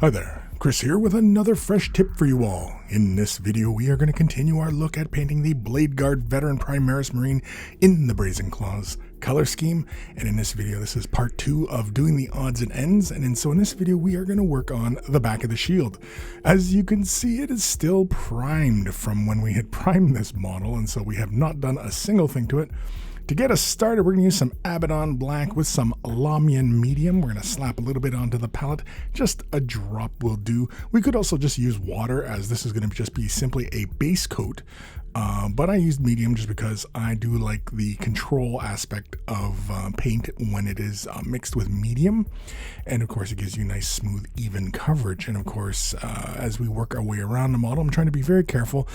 Hi there, Chris here with another fresh tip for you all. In this video, we are going to continue our look at painting the BladeGuard Veteran Primaris Marine in the Brazen Claws color scheme. And in this video, this is part 2 of doing the odds and ends. And so in this video, we are going to work on the back of the shield. As you can see, it is still primed from when we had primed this model. And so we have not done a single thing to it. To get us started, we're going to use some Abaddon Black with some Lamian Medium. We're going to slap a little bit onto the palette. Just a drop will do. We could also just use water, as this is going to just be simply a base coat. But I used medium just because I do like the control aspect of paint when it is mixed with medium. And of course, it gives you nice, smooth, even coverage. And of course, as we work our way around the model, I'm trying to be very careful.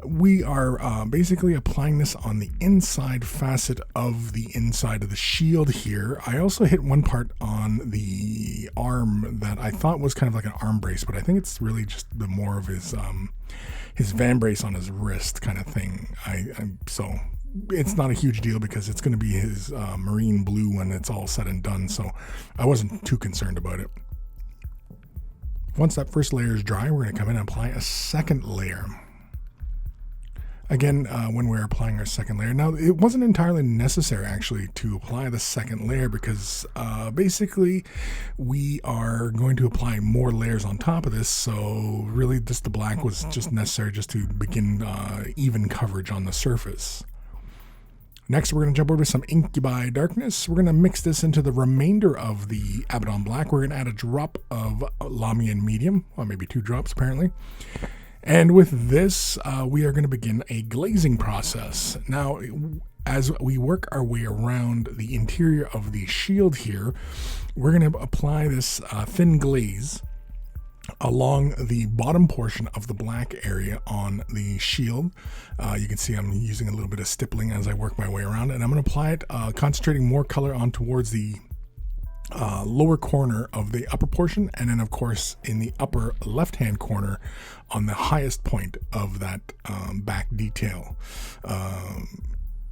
We are basically applying this on the inside facet of the inside of the shield here. I also hit one part on the arm that I thought was kind of like an arm brace, but I think it's really just the more of his van brace on his wrist kind of thing. So it's not a huge deal because it's going to be his marine blue when it's all said and done. So I wasn't too concerned about it. Once that first layer is dry, we're going to come in and apply a second layer. Again, when we're applying our second layer. Now, it wasn't entirely necessary, actually, to apply the second layer because basically we are going to apply more layers on top of this. So really, just the black was just necessary just to begin even coverage on the surface. Next, we're going to jump over to some Incubi Darkness. We're going to mix this into the remainder of the Abaddon Black. We're going to add a drop of Lamian Medium, well, maybe 2 drops apparently. And with this, we are going to begin a glazing process. Now, as we work our way around the interior of the shield here, we're going to apply this thin glaze along the bottom portion of the black area on the shield. You can see I'm using a little bit of stippling as I work my way around, and I'm going to apply it, concentrating more color on towards the lower corner of the upper portion, and then of course in the upper left hand corner on the highest point of that back detail.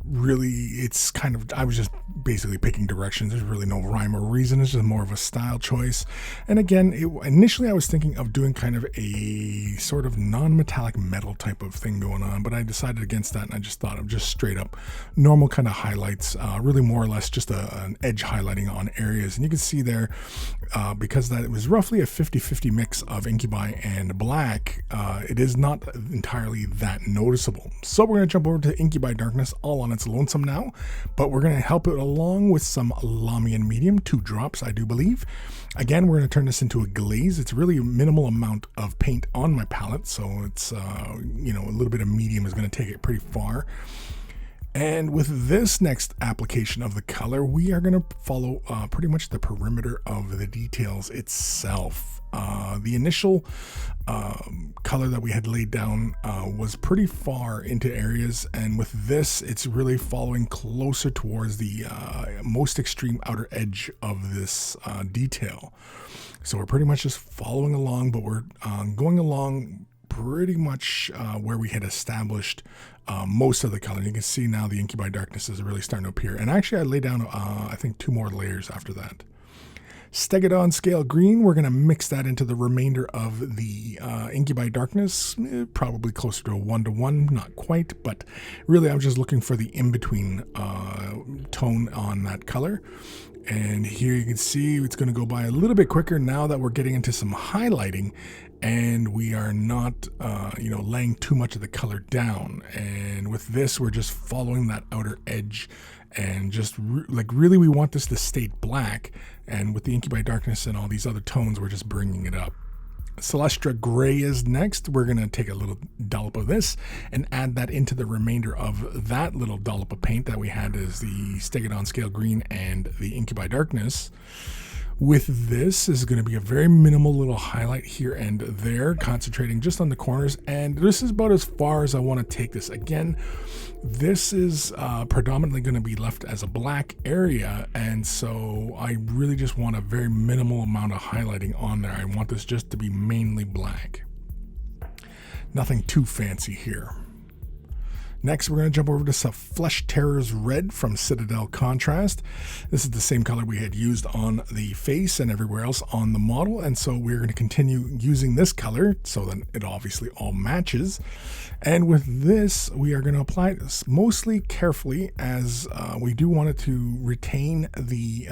Really, it's kind of, I was just basically picking directions. There's really no rhyme or reason. It's just more of a style choice. And again, initially I was thinking of doing kind of a sort of non-metallic metal type of thing going on, but I decided against that, and I just thought of just straight up normal kind of highlights, really more or less just an edge highlighting on areas. And you can see there, because that it was roughly a 50-50 mix of Incubi and black, it is not entirely that noticeable. So we're going to jump over to Incubi Darkness all on its lonesome now, but we're going to help it along with some Lamian Medium, 2 drops, I do believe. Again, we're going to turn this into a glaze. It's really a minimal amount of paint on my palette, so it's a little bit of medium is going to take it pretty far. And with this next application of the color, we are going to follow pretty much the perimeter of the details itself. The initial color that we had laid down was pretty far into areas, and with this, it's really following closer towards the most extreme outer edge of this detail. So we're pretty much just following along, but we're going along pretty much where we had established most of the color. You can see now the Incubi Darkness is really starting to appear. And actually, I laid down, I think, 2 more layers after that. Stegodon Scale Green, we're going to mix that into the remainder of the Incubi Darkness, probably closer to a 1-to-1, not quite, but really I'm just looking for the in-between tone on that color. And here you can see it's going to go by a little bit quicker now that we're getting into some highlighting, and we are not, laying too much of the color down. And with this, we're just following that outer edge, and just really we want this to stay black. And with the Incubi Darkness and all these other tones, we're just bringing it up. Celestra Gray is next. We're going to take a little dollop of this and add that into the remainder of that little dollop of paint that we had as the Stegodon Scale Green and the Incubi Darkness. With this is going to be a very minimal little highlight here and there, concentrating just on the corners, and this is about as far as I want to take this. Again, this is predominantly going to be left as a black area, and so I really just want a very minimal amount of highlighting on there. I want this just to be mainly black. Nothing too fancy here. Next, we're going to jump over to some Flesh Terrors Red from Citadel Contrast. This is the same color we had used on the face and everywhere else on the model, and so we're going to continue using this color so that it obviously all matches. And with this, we are going to apply this mostly carefully, as we do want it to retain the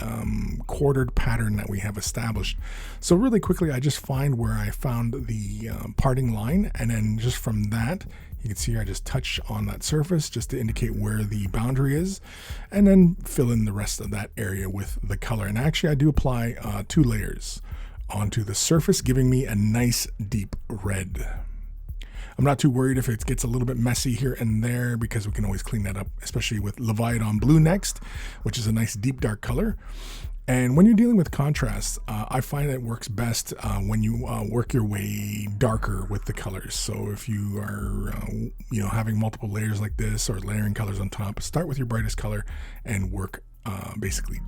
quartered pattern that we have established. So really quickly, I just find where I found the parting line, and then just from that, you can see here I just touch on that surface just to indicate where the boundary is, and then fill in the rest of that area with the color. And actually I do apply 2 layers onto the surface, giving me a nice deep red. I'm not too worried if it gets a little bit messy here and there, because we can always clean that up, especially with Leviathan Blue next, which is a nice deep dark color. And when you're dealing with contrast, I find it works best when you work your way darker with the colors. So if you are, having multiple layers like this, or layering colors on top, start with your brightest color and work basically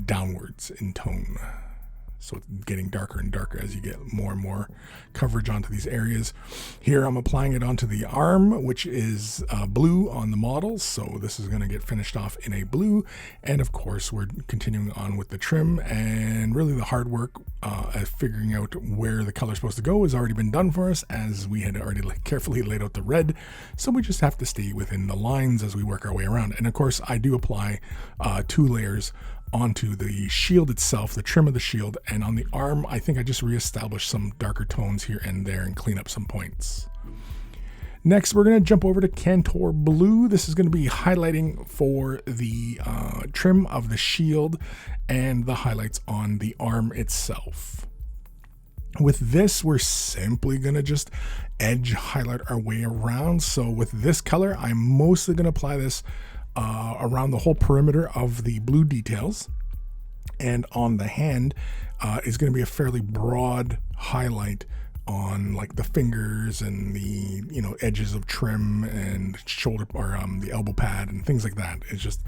downwards in tone. So it's getting darker and darker as you get more and more coverage onto these areas. Here I'm applying it onto the arm, which is blue on the model. So this is going to get finished off in a blue. And of course, we're continuing on with the trim. And really the hard work at figuring out where the color is supposed to go has already been done for us, as we had already carefully laid out the red. So we just have to stay within the lines as we work our way around. And of course, I do apply 2 layers onto the shield itself, the trim of the shield, and on the arm, I think I just reestablished some darker tones here and there and clean up some points. Next, we're going to jump over to Cantor Blue. This is going to be highlighting for the trim of the shield and the highlights on the arm itself. With this, we're simply going to just edge highlight our way around. So with this color, I'm mostly going to apply this around the whole perimeter of the blue details, and on the hand is going to be a fairly broad highlight on like the fingers and the edges of trim and shoulder, or the elbow pad and things like that. It's just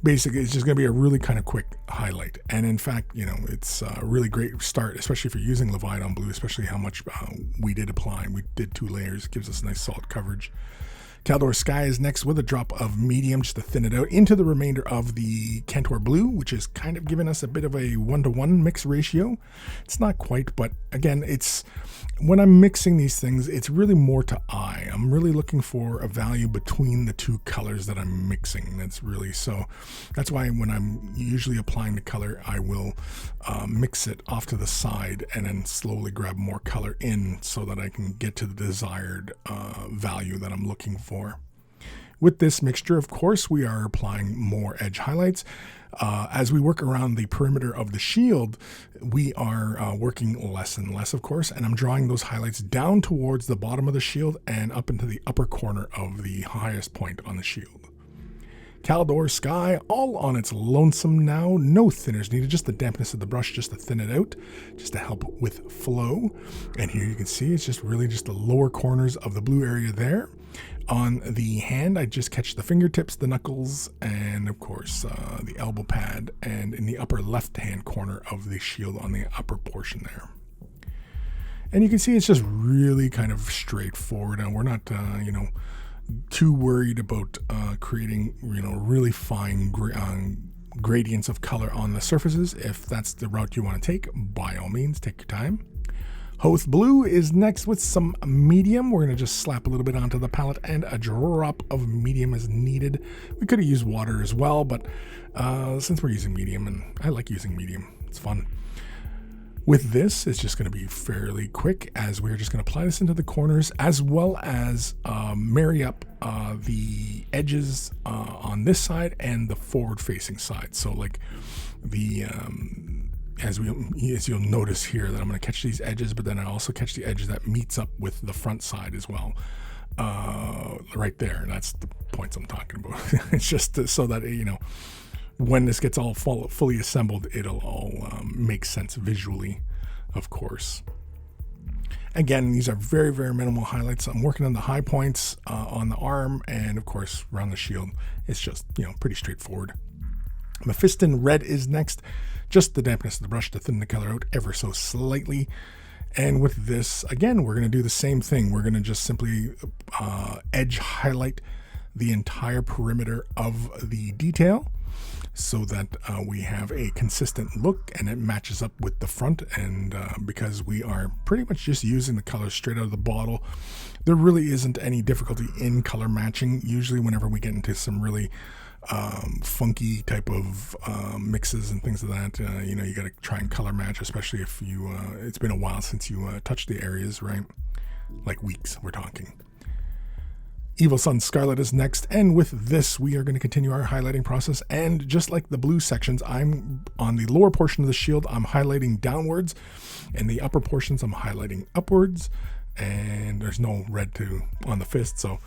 basically, it's just going to be a really kind of quick highlight. And in fact, it's a really great start, especially if you're using Leviathan Blue, especially how much we did apply. We did 2 layers. It gives us a nice solid coverage. Caldor Sky is next with a drop of medium just to thin it out into the remainder of the Cantor Blue, which is kind of giving us a bit of a 1-to-1 mix ratio. It's not quite, but again, it's when I'm mixing these things, it's really more to eye. I'm really looking for a value between the 2 colors that I'm mixing. That's why when I'm usually applying the color, I will mix it off to the side and then slowly grab more color in so that I can get to the desired value that I'm looking for. With this mixture, of course, we are applying more edge highlights. As we work around the perimeter of the shield, we are working less and less, of course, and I'm drawing those highlights down towards the bottom of the shield and up into the upper corner of the highest point on the shield. Caldor Sky, all on its lonesome now. No thinners needed, just the dampness of the brush just to thin it out, just to help with flow. And here you can see it's just really just the lower corners of the blue area there. On the hand, I just catch the fingertips, the knuckles, and of course the elbow pad, and in the upper left-hand corner of the shield on the upper portion there. And you can see it's just really kind of straightforward, and we're not, too worried about creating, really fine gradients of color on the surfaces. If that's the route you want to take, by all means, take your time. Hoth Blue is next with some medium. We're going to just slap a little bit onto the palette, and a drop of medium is needed. We could have used water as well, but since we're using medium, and I like using medium, it's fun. With this, it's just going to be fairly quick, as we're just going to apply this into the corners, as well as marry up the edges on this side and the forward-facing side. So like the... As you'll notice here that I'm going to catch these edges, but then I also catch the edge that meets up with the front side as well. Right there, that's the points I'm talking about. It's just so that, when this gets all fully assembled, it'll all make sense visually, of course. Again, these are very, very minimal highlights. I'm working on the high points on the arm, and of course around the shield. It's just, pretty straightforward. Mephiston Red is next. Just the dampness of the brush to thin the color out ever so slightly. And with this, again, we're going to do the same thing. We're going to just simply edge highlight the entire perimeter of the detail so that we have a consistent look and it matches up with the front. And because we are pretty much just using the colors straight out of the bottle, there really isn't any difficulty in color matching. Usually whenever we get into some really funky type of mixes and things of that, you know, you got to try and color match, especially if you it's been a while since you touched the areas, right? Like weeks, we're talking. Evil Sun Scarlet is next, and with this we are going to continue our highlighting process. And just like the blue sections, I'm on the lower portion of the shield, I'm highlighting downwards, and the upper portions I'm highlighting upwards. And there's no red on the fist, so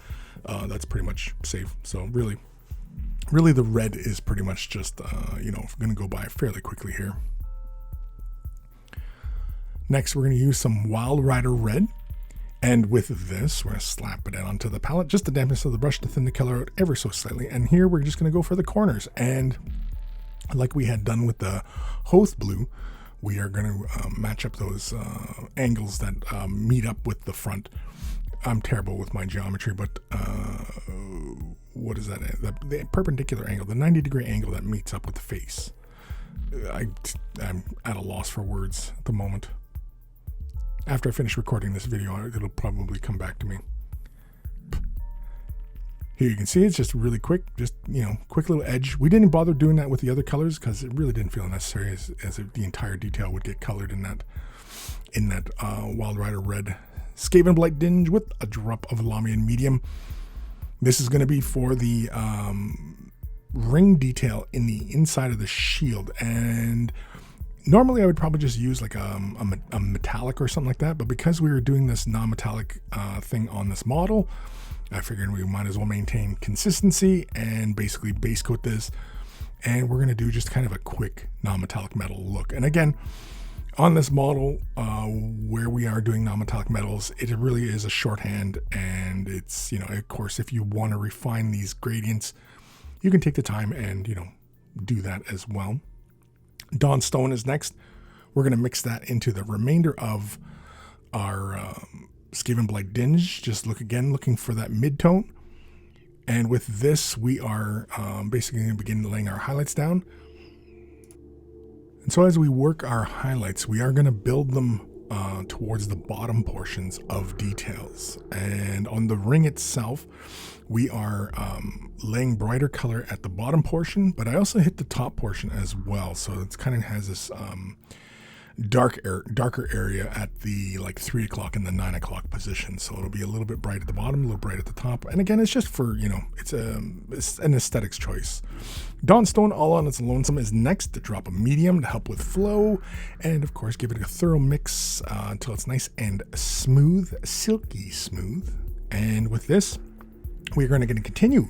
that's pretty much safe. So really the red is pretty much just you know, going to go by fairly quickly here. Next, we're going to use some Wild Rider Red. And with this, we're going to slap it onto the palette, just the dampness of the brush to thin the color out ever so slightly. And here we're just going to go for the corners. And like we had done with the Hoth Blue, we are going to match up those angles that meet up with the front. I'm terrible with my geometry, but what is that? The perpendicular angle, the 90-degree angle that meets up with the face. I'm at a loss for words at the moment. After I finish recording this video, it'll probably come back to me. Here you can see it's just really quick, just, you know, quick little edge. We didn't bother doing that with the other colors because it really didn't feel necessary, as if the entire detail would get colored in that Wild Rider Red. Skaven Blight Dinge with a drop of Lamian Medium. This is going to be for the ring detail in the inside of the shield, and normally I would probably just use like a metallic or something like that, but because we were doing this non-metallic thing on this model, I figured we might as well maintain consistency and basically base coat this, and we're going to do just kind of a quick non-metallic metal look. And again, on this model, where we are doing non-metallic metals, it really is a shorthand, and it's, you know, of course, if you want to refine these gradients, you can take the time and, you know, do that as well. Dawn Stone is next. We're going to mix that into the remainder of our Skaven Blight Dinge. Just looking for that mid-tone. And with this, we are basically going to begin laying our highlights down. And so as we work our highlights, we are going to build them towards the bottom portions of details. And on the ring itself, we are laying brighter color at the bottom portion, but I also hit the top portion as well. So it's kind of has this darker area at the like 3 o'clock and the 9 o'clock position. So it'll be a little bit bright at the bottom, a little bright at the top. And again, it's just for, you know, it's an aesthetics choice. Dawnstone all on its lonesome is next, to drop a medium to help with flow. And of course, give it a thorough mix until it's nice and smooth, silky smooth. And with this, we're going to continue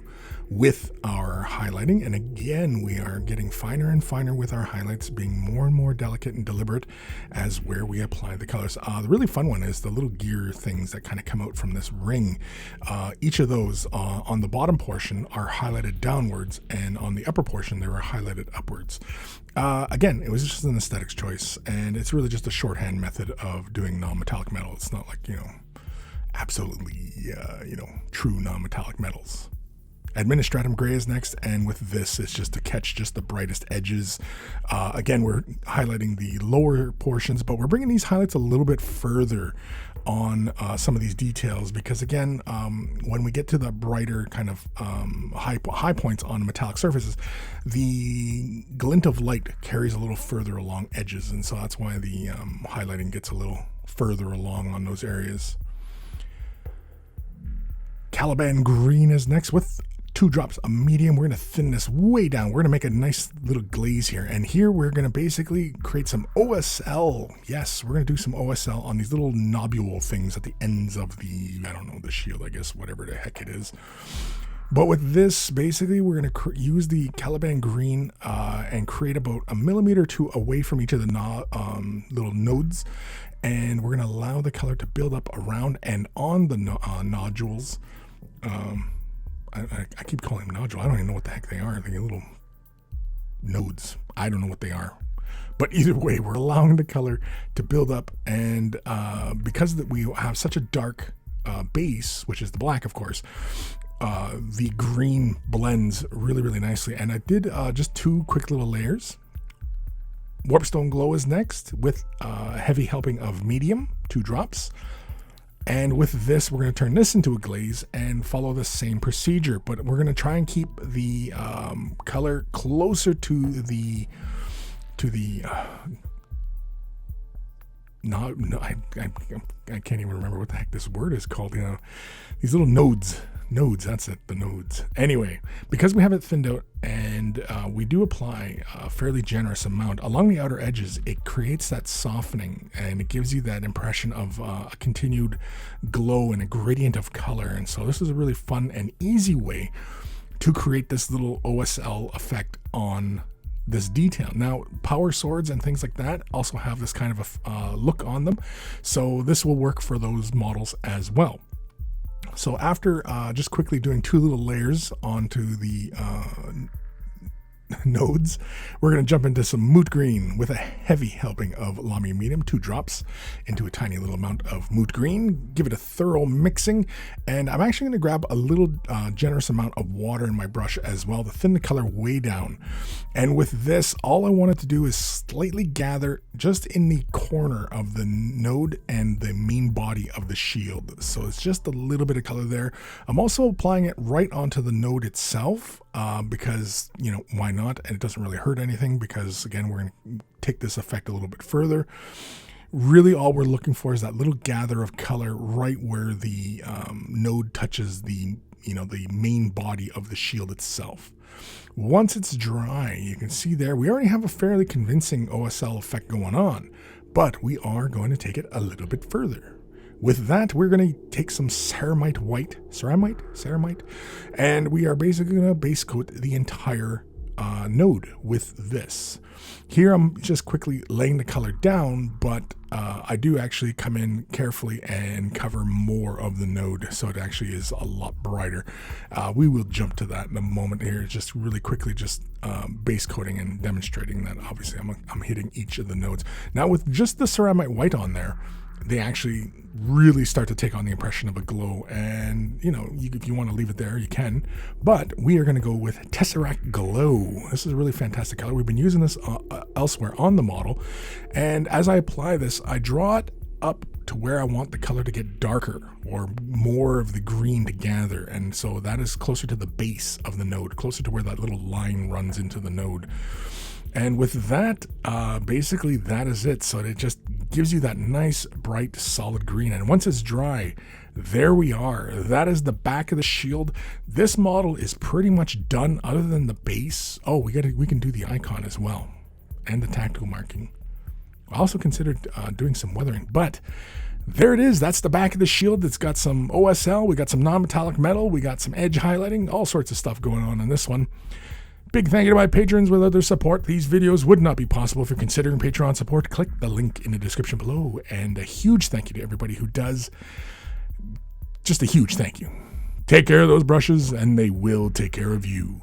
with our highlighting. And again, we are getting finer and finer with our highlights, being more and more delicate and deliberate as where we apply the colors. The really fun one is the little gear things that kind of come out from this ring. Each of those on the bottom portion are highlighted downwards, and on the upper portion, they were highlighted upwards. Again, it was just an aesthetics choice, and it's really just a shorthand method of doing non-metallic metal. It's not like, you know, absolutely, you know, true non-metallic metals. Administratum Gray is next, and with this, it's just to catch just the brightest edges. Again, we're highlighting the lower portions, but we're bringing these highlights a little bit further on some of these details, because again, when we get to the brighter kind of high points on metallic surfaces, the glint of light carries a little further along edges, and so that's why the highlighting gets a little further along on those areas. Caliban Green is next with 2 drops of medium. We're going to thin this way down. We're going to make a nice little glaze here. And here we're going to basically create some OSL. Yes, we're going to do some OSL on these little nobule things at the ends of the, I don't know, the shield, I guess, whatever the heck it is. But with this, basically, we're going to use the Caliban Green and create about 1 millimeter or 2 away from each of the little nodes. And we're going to allow the color to build up around and on the nodules. I keep calling them nodule. I don't even know what the heck they are. They're little nodes. I don't know what they are. But either way, we're allowing the color to build up. And because we have such a dark base, which is the black, of course, the green blends really, really nicely. And I did just 2 quick little layers. Warpstone Glow is next with a heavy helping of medium, 2 drops. And with this, we're going to turn this into a glaze and follow the same procedure, but we're going to try and keep the color closer to the no, I can't even remember what the heck this word is called. You know, these little nodes. That's it, the nodes. Anyway, because we have it thinned out and we do apply a fairly generous amount along the outer edges, it creates that softening and it gives you that impression of a continued glow and a gradient of color. And so this is a really fun and easy way to create this little OSL effect on this detail. Now, power swords and things like that also have this kind of a look on them. So this will work for those models as well. So after just quickly doing 2 little layers onto the nodes, we're going to jump into some moot green with a heavy helping of Lamia medium, 2 drops into a tiny little amount of moot green. Give it a thorough mixing, and I'm actually going to grab a little generous amount of water in my brush as well to thin the color way down. And with this, all I wanted to do is slightly gather just in the corner of the node and the main body of the shield. So it's just a little bit of color there. I'm also applying it right onto the node itself because, you know, why not? And it doesn't really hurt anything because, again, we're going to take this effect a little bit further. Really, all we're looking for is that little gather of color right where the node touches the, you know, the main body of the shield itself. Once it's dry, you can see there, we already have a fairly convincing OSL effect going on, but we are going to take it a little bit further. With that, we're going to take some ceramite, and we are basically going to base coat the entire node with this. Here I'm just quickly laying the color down, but I do actually come in carefully and cover more of the node so it actually is a lot brighter. We will jump to that in a moment here, just really quickly just base coating and demonstrating that obviously I'm hitting each of the nodes. Now with just the ceramite white on there, they actually really start to take on the impression of a glow, and you know, if you want to leave it there, you can, but we are going to go with Tesseract Glow. This is a really fantastic color. We've been using this elsewhere on the model, and as I apply this, I draw it up to where I want the color to get darker or more of the green to gather, and so that is closer to the base of the node, closer to where that little line runs into the node. And with that, basically that is it. So it just gives you that nice, bright, solid green. And once it's dry, there we are. That is the back of the shield. This model is pretty much done other than the base. Oh, we can do the icon as well and the tactical marking. I also considered doing some weathering, but there it is. That's the back of the shield. It's got some OSL. We got some non-metallic metal. We got some edge highlighting, all sorts of stuff going on in this one. Big thank you to my patrons. Without their support, these videos would not be possible. If you're considering Patreon support, click the link in the description below. And a huge thank you to everybody who does. Just a huge thank you. Take care of those brushes, and they will take care of you.